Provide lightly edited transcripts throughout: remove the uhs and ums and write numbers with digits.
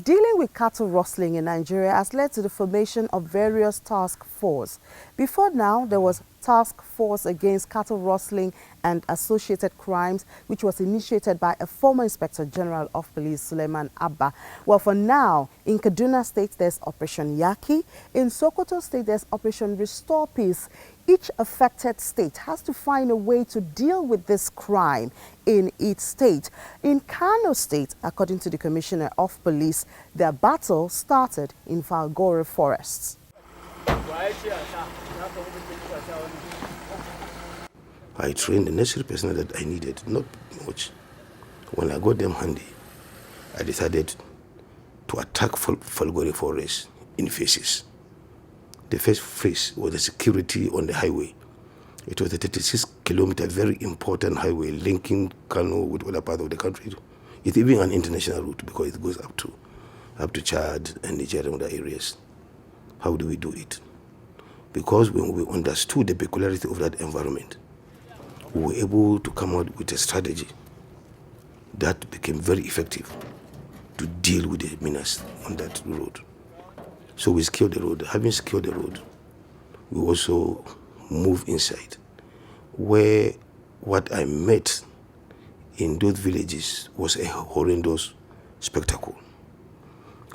Dealing with cattle rustling in Nigeria has led to the formation of various task forces. Before now, there was Task Force Against Cattle Rustling and Associated Crimes, which was initiated by a former Inspector General of Police, Suleiman Abba. Well, for now, in Kaduna State, there's Operation Yaki. In Sokoto State, there's Operation Restore Peace. Each affected state has to find a way to deal with this crime in its state. In Kano State, according to the Commissioner of Police, their battle started in Falgore forests. I trained the necessary personnel that I needed, not much. When I got them handy, I decided to attack Falgore forest in phases. The first phase was the security on the highway. It was a 36-kilometer, very important highway linking Kano with other parts of the country. It's even an international route because it goes up to Chad and Niger and other areas. How do we do it? Because when we understood the peculiarity of that environment, we were able to come out with a strategy that became very effective to deal with the menace on that road. So we secured the road. Having secured the road, we also moved inside, where what I met in those villages was a horrendous spectacle.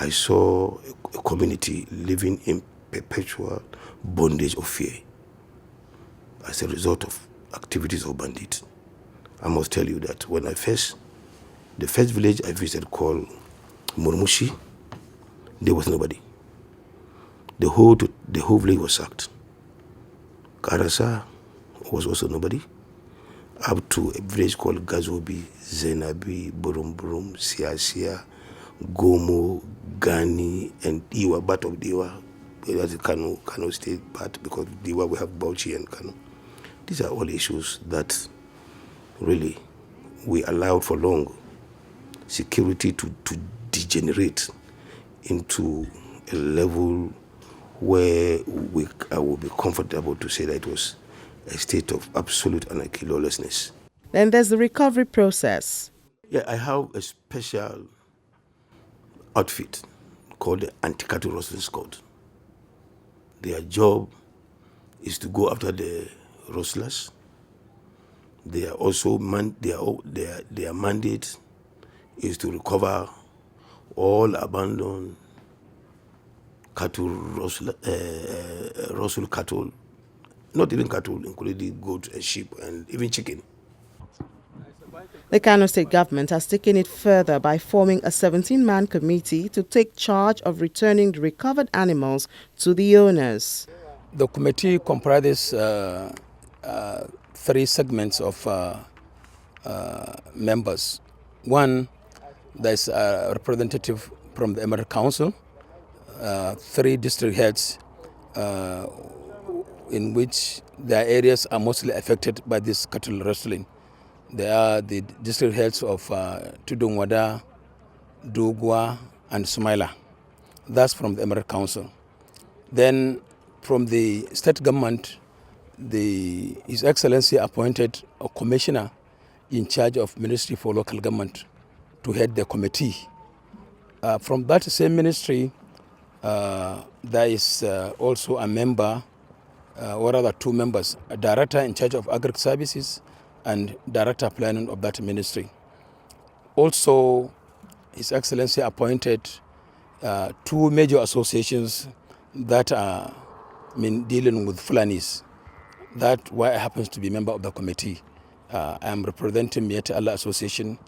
I saw a community living in perpetual bondage of fear as a result of activities of bandits. I must tell you that when the first village I visited called Murmushi, there was nobody. The whole village was sacked. Karasa was also nobody. Up to a village called Gazobi, Zenabi, Burum, Siasia, Gomo, Gani, and Iwa, part of Diwa. That's the Kano State part, because Diwa we have Bauchi and Kano. These are all issues that really we allowed for long security to degenerate into a level where I will be comfortable to say that it was a state of absolute anarchy, lawlessness. Then there's the recovery process. Yeah, I have a special outfit called the Anti-Cattle Rustling Squad. Their job is to go after the rustlers. They are also their mandate is to recover all abandoned cattle, rustle cattle, not even cattle, including goat and sheep and even chicken. The Kano State government has taken it further by forming a 17-man committee to take charge of returning the recovered animals to the owners. The committee comprises three segments of members. One, there's a representative from the Emirate Council, three district heads in which their areas are mostly affected by this cattle rustling. They are the district heads of Tudungwada, Dugwa, and Sumaila. That's from the Emirate Council. Then from the state government, His Excellency appointed a commissioner in charge of Ministry for Local Government to head the committee. From that same ministry, there is also a member, or rather two members, a director in charge of Agri Services and director planning of that ministry. Also, His Excellency appointed two major associations that are dealing with Fulanis. That's why I happen to be a member of the committee. I am representing Miete Allah Association,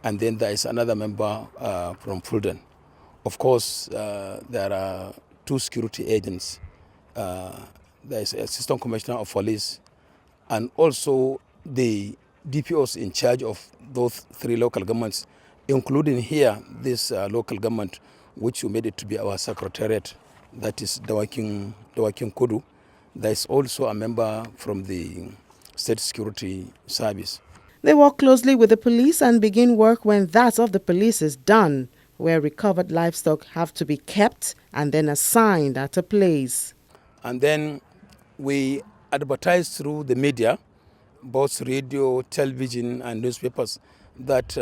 and then there is another member from Fulden. Of course, there are two security agents. There is Assistant Commissioner of Police, and also the DPOs in charge of those three local governments, including here this local government, which we made it to be our secretariat, that is Dawakin Kudu. There is also a member from the State Security Service. They work closely with the police and begin work when that of the police is done, where recovered livestock have to be kept and then assigned at a place. And then we advertise through the media, both radio, television, and newspapers, that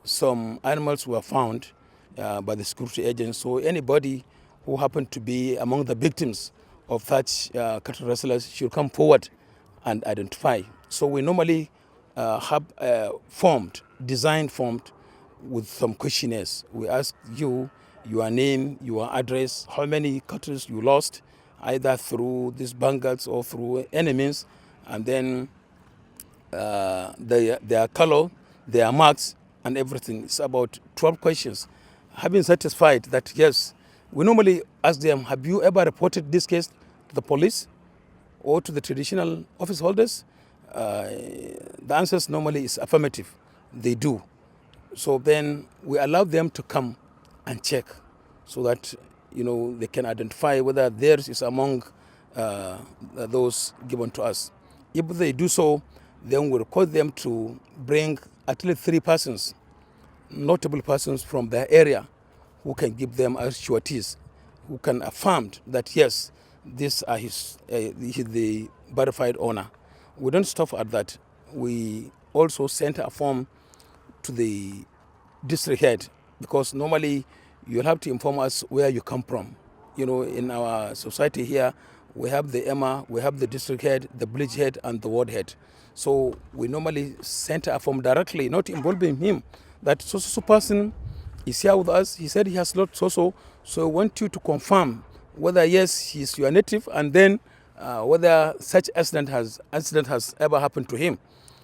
some animals were found by the security agents. So anybody who happened to be among the victims of such cattle rustlers should come forward and identify. So we normally have design formed with some questionnaires. We ask you your name, your address, how many cattle you lost, either through these bandits or through any means, and then their color, their marks, and everything. It's about 12 questions. Having satisfied that, yes, we normally ask them, have you ever reported this case to the police or to the traditional office holders? The answers normally is affirmative. They do. So then we allow them to come and check so that they can identify whether theirs is among those given to us. If they do so, then we request them to bring at least 3 persons, notable persons from their area, who can give them as sureties, who can affirm that yes, this are he's the verified owner. We don't stop at that. We also send a form to the district head, because normally you'll have to inform us where you come from. In our society here, we have the EMA, we have the district head, the village head, and the ward head. So we normally send a form directly, not involving him, that so person is here with us. He said he has not so we want you to confirm whether yes, he's your native, and then whether such accident has ever happened to him.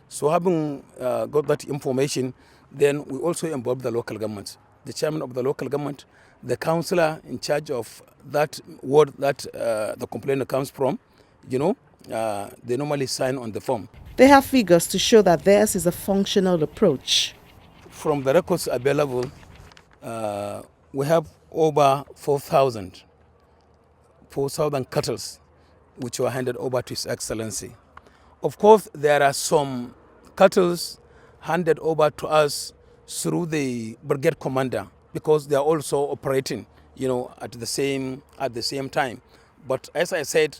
So having got that information, then we also involve the local government, the chairman of the local government, the councillor in charge of that ward that the complainant comes from. They normally sign on the form. They have figures to show that theirs is a functional approach. From the records available, we have over 4,000 cattle which were handed over to His Excellency. Of course, there are some cattle handed over to us through the brigade commander, because they are also operating, at the same time. But as I said,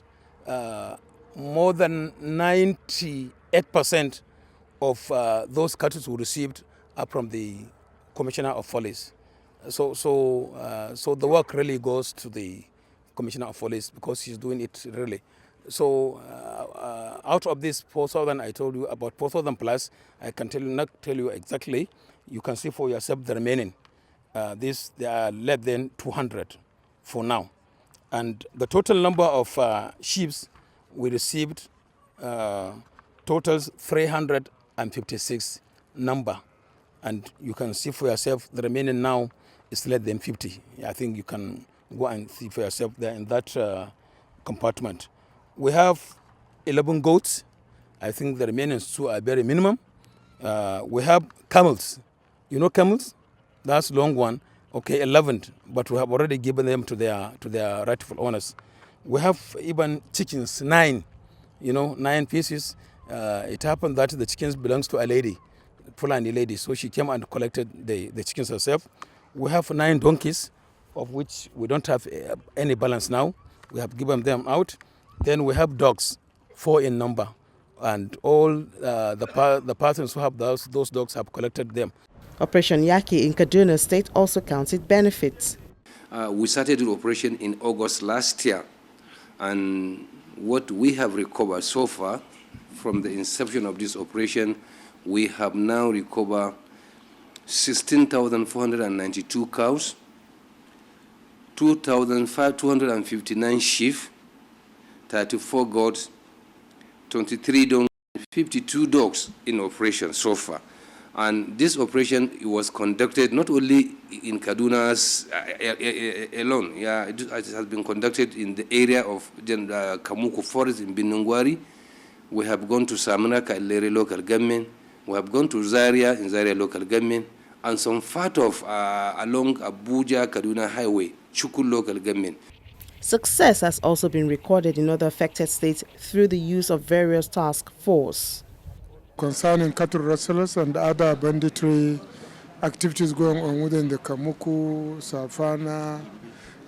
more than 98% of those cattle we received are from the Commissioner of Police. So the work really goes to the Commissioner of Police, because he's doing it really. So out of this 4,000, I told you about 4,000 plus. I can not tell you exactly. You can see for yourself the remaining. There are less than 200 for now. And the total number of sheep we received totals 356 number. And you can see for yourself the remaining now is less than 50. I think you can go and see for yourself there in that compartment. We have 11 goats. I think the remaining 2 are very minimum. We have camels. Camels? That's long one. Okay, 11, but we have already given them to their rightful owners. We have even chickens, 9. 9 pieces. It happened that the chickens belongs to a lady, Fulani lady, so she came and collected the chickens herself. We have 9 donkeys, of which we don't have any balance now. We have given them out. Then we have dogs, 4 in number, and all the persons who have those dogs have collected them. Operation Yaki in Kaduna State also counted benefits. We started the operation in August last year, and what we have recovered so far from the inception of this operation, we have now recovered 16,492 cows, 2,259 sheep, 34 goats, 23 donkeys, 52 dogs in operation so far. And this operation was conducted not only in Kaduna alone. It has been conducted in the area of Kamuku Forest in Binungwari. We have gone to Samanaka in Lere local government. We have gone to Zaria in Zaria local government, and some part of along Abuja Kaduna Highway, Chukul local government. Success has also been recorded in other affected states through the use of various task force. Concerning cattle rustlers and other banditry activities going on within the Kamuku, Safana,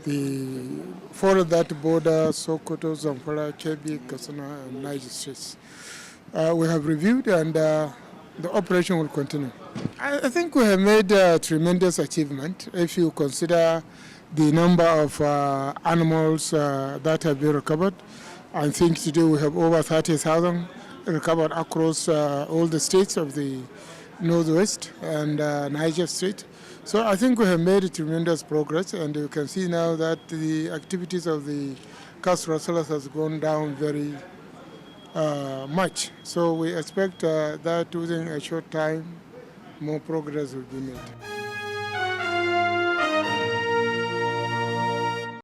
the forest that border Sokoto, Zamfara, Kebbi, Katsina, and Niger states. We have reviewed, and the operation will continue. I think we have made a tremendous achievement if you consider the number of animals that have been recovered. I think today we have over 30,000 recovered across all the states of the Northwest and Niger State. So I think we have made tremendous progress, and you can see now that the activities of the castle rustlers has gone down very much. So we expect that within a short time, more progress will be made.